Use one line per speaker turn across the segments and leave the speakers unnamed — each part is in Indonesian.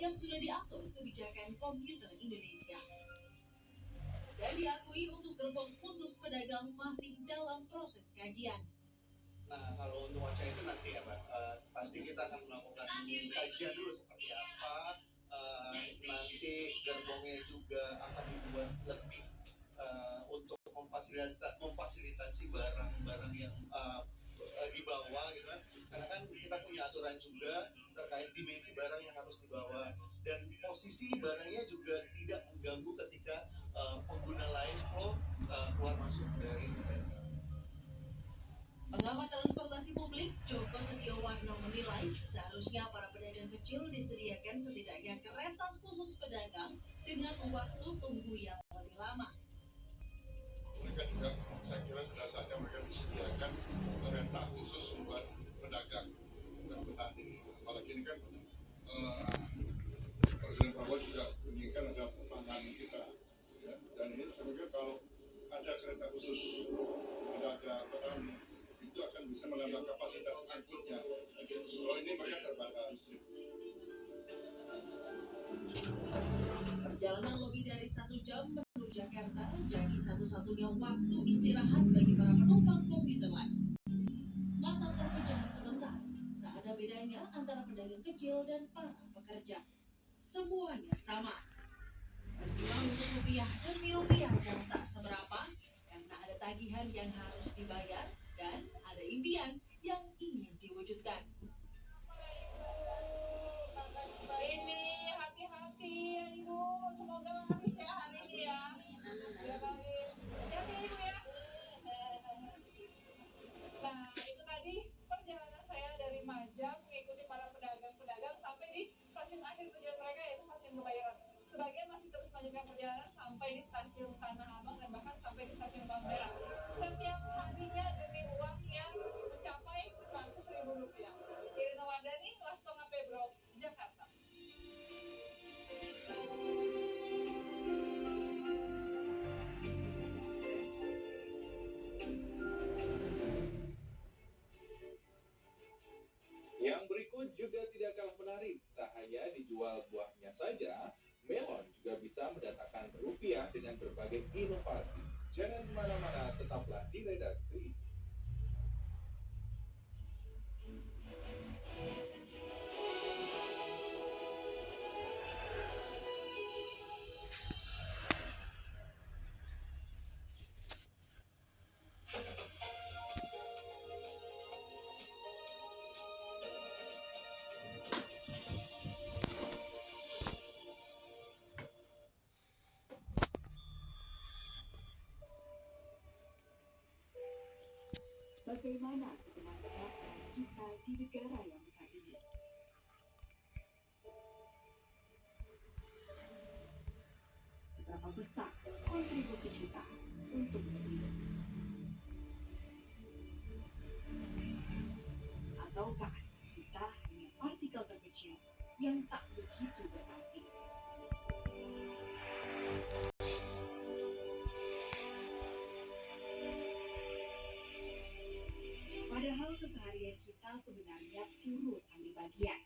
yang sudah diatur kebijakan Komuter Indonesia. Dan diakui untuk gerbong khusus pedagang masih dalam proses kajian.
Nah, kalau untuk wacana itu nanti ya Pak, pasti kita akan melakukan kajian dulu seperti apa, nanti gerbongnya juga akan dibuat lebih untuk memfasilitasi barang-barang yang dibawa gitu kan, karena kan kita punya aturan juga terkait dimensi barang yang harus dibawa dan posisi barangnya juga tidak mengganggu ketika pengguna lain flow keluar masuk dari
Pengamat transportasi publik Joko Setiawarno menilai seharusnya para pedagang kecil disediakan setidaknya kereta khusus pedagang dengan waktu tunggu yang lebih lama.
Mereka juga, saya kira pada saatnya mereka disediakan kereta khusus buat pedagang dan petani. Apalagi ini kan Presiden Prabowo juga menginginkan ada pertahanan kita, ya. Dan ini saya pikir kalau ada kereta khusus pedagang petani itu akan bisa menambah kapasitas angkutnya. Kalau ini mereka terbatas.
Perjalanan lebih dari 1 jam menuju Jakarta jadi satu-satunya waktu istirahat bagi para penumpang komuter lain. Mata terpejam sebentar, tak ada bedanya antara pedagang kecil dan para pekerja. Semuanya sama. Berjuang untuk rupiah demi rupiah yang tak seberapa karena ada tagihan yang harus dibayar dan ada impian yang ingin diwujudkan.
Ini hati-hati ya Ibu, semoga habis ya hari ini ya. Ya baik, hati-hati Ibu ya. Nah itu tadi perjalanan saya dari Majang mengikuti para pedagang-pedagang sampai di stasiun akhir tujuan mereka yaitu stasiun Kebayoran. Sebagian masih terus melanjutkan perjalanan sampai di stasiun Tanah Abang dan bahkan sampai di stasiun Palmerah. Setiap harinya demi uang yang mencapai Rp100.000. Irina Wardani, Lastonga Pebro, Jakarta.
Yang berikut juga tidak kalah menarik. Tak hanya dijual buahnya saja, melon juga bisa mendatangkan rupiah dengan berbagai inovasi. Jangan kemana-mana, tetaplah di redaksi.
Bagaimana sebenarnya kita di negara yang besar ini? Seberapa besar kontribusi kita untuk negeri? Ataukah kita hanya partikel terkecil yang tak begitu berarti? Padahal keseharian kita sebenarnya turut ambil bagian.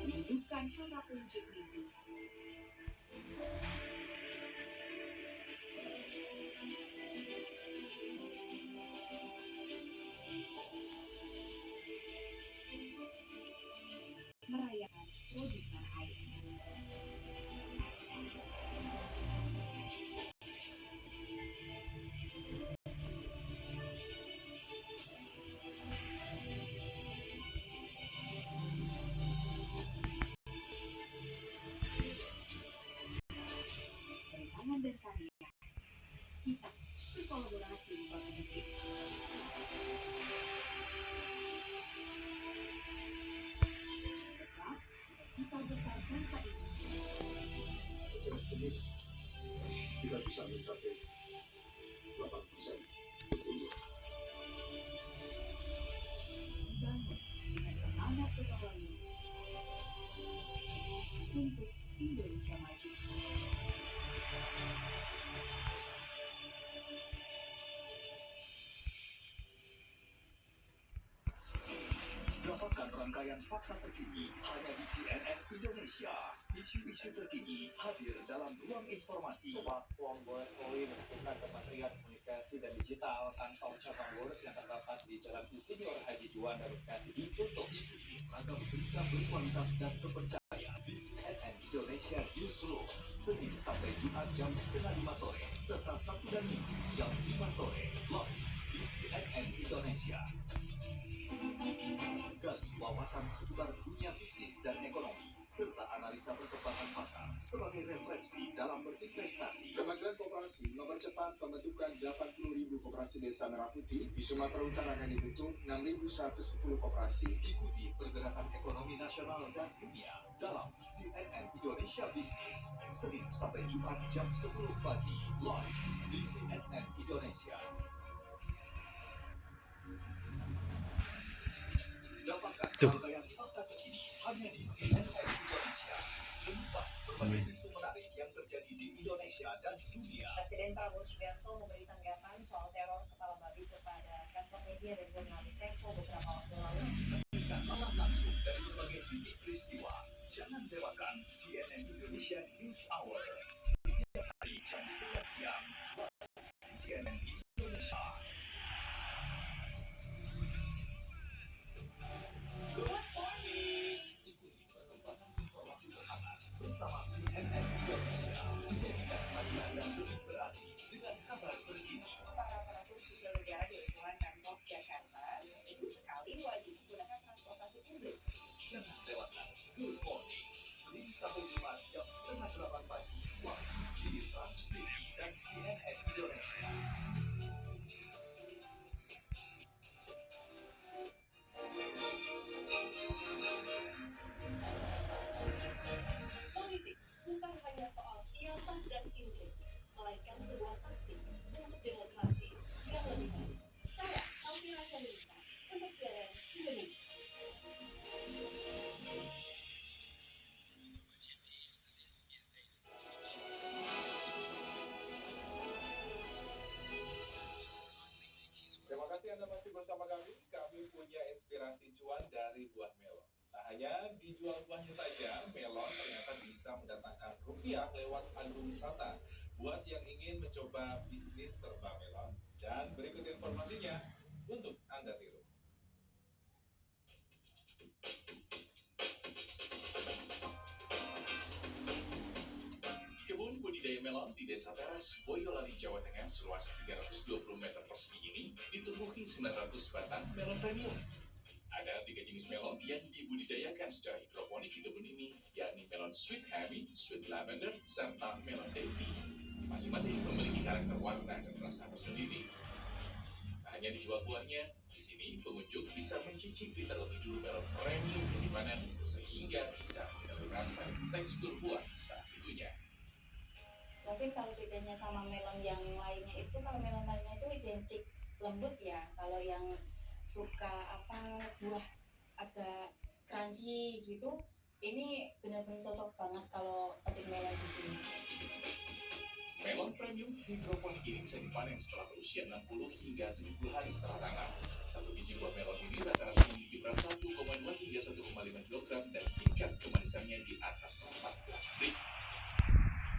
Menghidupkan para pewujud mimpi. Merayakan produk tanah air.
rangkaian fakta terkini hanya di CNN Indonesia. Isu-isu terkini hadir dalam ruang informasi.
Platform Boletkoi menentukan Kementerian Komunikasi dan Digital kantor cabang Bolet yang terdapat di Jalan Insinyur Haji Juanda Bekasi ditutup.
Ikuti ragam berita berkualitas dan terpercaya di CNN Indonesia Newsroom Senin sampai Jumat jam 4:30 sore serta Sabtu dan Minggu jam 5 sore live di CNN Indonesia. Gali wawasan seputar dunia bisnis dan ekonomi serta analisa perkembangan pasar sebagai referensi dalam berinvestasi.
Kementerian Koperasi mempercepat pembentukan 80.000 koperasi desa Merah Putih. Di Sumatera Utara akan dibentuk 6.110 koperasi.
Ikuti pergerakan ekonomi nasional dan dunia dalam CNN Indonesia Business Senin sampai Jumat jam 10 pagi live di CNN Indonesia. Dapatkan rangkaian fakta terkini hanya di CNN Indonesia. Mengupas berbagai isu menarik yang terjadi di Indonesia dan dunia.
Presiden Prabowo Subianto memberi tanggapan soal teror kepala babi kepada kantor media dan jurnalis Tempo beberapa waktu lalu.
Hadirkan malam langsung dari berbagai titik peristiwa. Jangan lewatkan CNN Indonesia News Hour setiap hari jam 11 siang. CNN Indonesia. Good morning. Ikuti perkembangan informasi terhangat bersama CNN Indonesia. Menjadikan pagi Anda lebih berarti dengan kabar terkini.
Para aparatur sipil negara di lingkungan Pemprov Jakarta seminggu sekali wajib menggunakan transportasi publik.
Jangan lewatkan Good Morning Senin sampai Jumat jam 7:30 pagi live di Trans TV dan CNN Indonesia.
Politik bukan hanya soal siasat dan intrik, melainkan sebuah taktik untuk demokrasi yang lebih baik. Saya, Alvira Chandrasa, untuk CNN Indonesia.
Terima kasih Anda masih bersama kami. Kami punya inspirasi cuan dari buah melon. Tak hanya dijual buahnya saja, melon ternyata bisa mendatangkan rupiah lewat agrowisata. Buat yang ingin mencoba bisnis serba melon, dan berikut informasinya untuk Anda tiru.
Kebun budidaya melon di Desa Teras, Boyolali, Jawa Tengah seluas 320 meter persegi ini ditumbuhi 900 batang melon premium. Ada 3 jenis melon yang dibudidayakan secara hidroponik di kebun ini, yakni melon sweet honey, sweet lavender, serta melon dainty. Masing-masing memiliki karakter warna dan rasa tersendiri. Tak hanya dijual buahnya, di sini pengunjung bisa mencicipi terlebih dulu melon premium yang dipanen, sehingga bisa mengetahui rasa dan tekstur buah saat dikunyah.
Tapi kalau bedanya sama melon yang lainnya itu, kalau melon lainnya itu identik lembut ya. Kalau yang suka buah agak crunchy gitu, ini benar-benar cocok banget kalau petik melon di sini.
Melon premium hidroponik ini bisa dipanen setelah berusia 60 hingga 70 hari setelah tanam. Satu biji buah melon ini rata-rata memiliki berat 1,2 hingga 1,5 kg dan tingkat kemanisannya di atas 14 prik.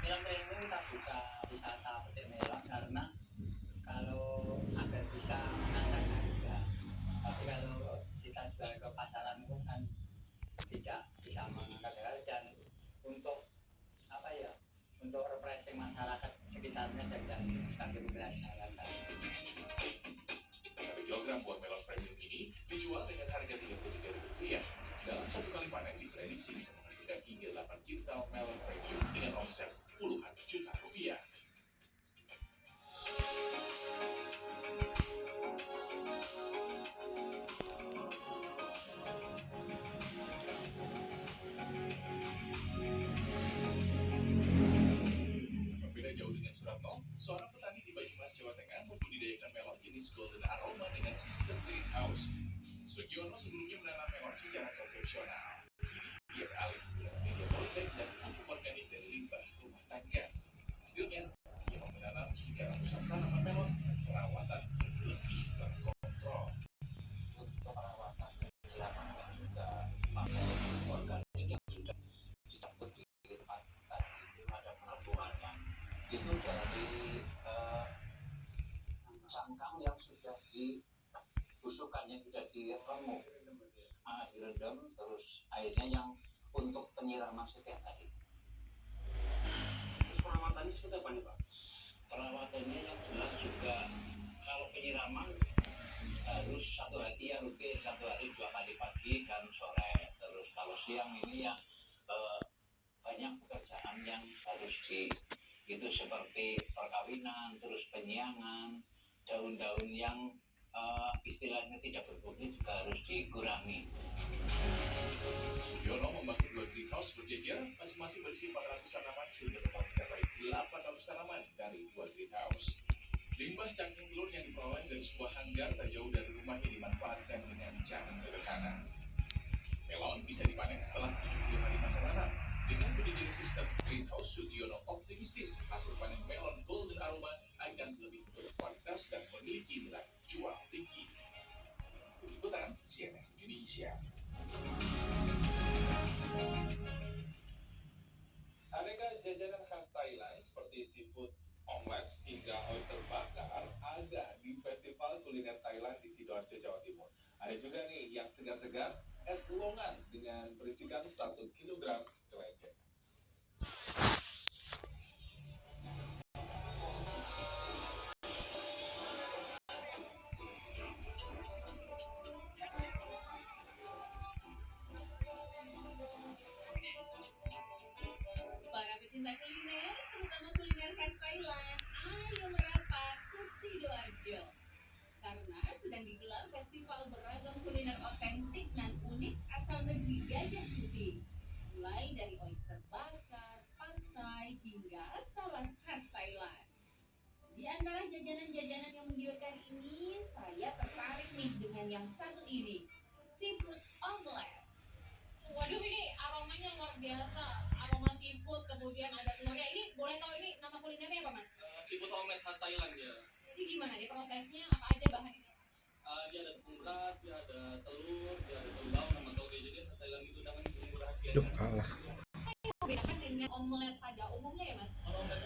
Melon premium kita suka wisata petik melon karena kalau agar bisa mengangkat harga. Tapi kalau kita jual ke pasaran itu kan tidak bisa mengangkat harga, dan untuk untuk refreshing masyarakat sekitarnya juga sebagai pembelajaran.
1 kilogram buah melon premium ini dijual dengan harga Rp33.000. Dalam satu kali panen diprediksi bisa menghasilkan hingga 8 kintal melon premium dengan omset puluhan juta rupiah. Berbeda jauh dengan Suratno, seorang petani di Banyumas, Jawa Tengah membudidayakan melon jenis Golden Aroma dengan sistem greenhouse. Sugiono sebelumnya menanam melon secara konvensional. Kini dia beralih menggunakan media politek dan pupuk organik dari limbah rumah tangga. Hasilnya, ia menanam hingga ratusan tanaman melon dengan perawatan yang lebih terkontrol.
Untuk perawatan di lapangan juga
jadi busukannya sudah diremuk, direndam, terus airnya yang untuk penyiraman setiap hari.
Terus perawatannya seperti apa nih Pak?
Perawatannya yang jelas juga kalau penyiraman harus satu hari ya rutin, 1 hari 2 kali pagi dan sore. Terus kalau siang ini ya banyak pekerjaan yang harus itu seperti perkawinan, terus penyiangan, daun-daun yang istilahnya tidak berfungsi juga harus dikurangi.
Sugiono membangun 2 greenhouse berjejer, masing-masing berisi 400 tanaman sehingga total mencapai 800 tanaman dari 2 greenhouse. Limbah cangkang telur yang diperoleh dari sebuah hanggar tak jauh dari rumahnya dimanfaatkan dengan cara sederhana. Melon bisa dipanen setelah 70 hari masa tanam. Dengan budidaya sistem greenhouse, Sugiono optimistis hasil panen melon golden aroma akan lebih berkualitas dan memiliki nilai jual tinggi. Liputan CNN Indonesia.
Aneka jajanan khas Thailand seperti seafood omelet hingga oyster bakar ada di Festival Kuliner Thailand di Sidoarjo, Jawa Timur. Ada juga nih yang segar-segar es longan dengan berisikan 1 kg kelengkeng.
Para pecinta kuliner, terutama kuliner khas Thailand, ayo merapat ke Sidoarjo. Karena sedang digelar festival beragam kuliner otentik dan unik asal negeri Gajah Putih. Mulai dari oyster bakar, pantai, hingga salad khas Thailand. Di antara jajanan-jajanan yang menggiurkan ini, saya tertarik nih dengan yang satu ini, seafood omelet.
Waduh, ini aromanya luar biasa. Aroma seafood, kemudian ada telurnya. Ini boleh tahu ini nama kulinernya apa, Mas?
Seafood omelet khas Thailand ya.
Jadi gimana dia prosesnya? Apa aja bahannya?
Dia ada tepung beras, dia ada telur, dia ada daun bawang sama toge. Jadi khas Thailand itu namanya bumbu rahasia.
Apa yang membedakan dengan omelet pada umumnya ya, Mas?
Kalau omelet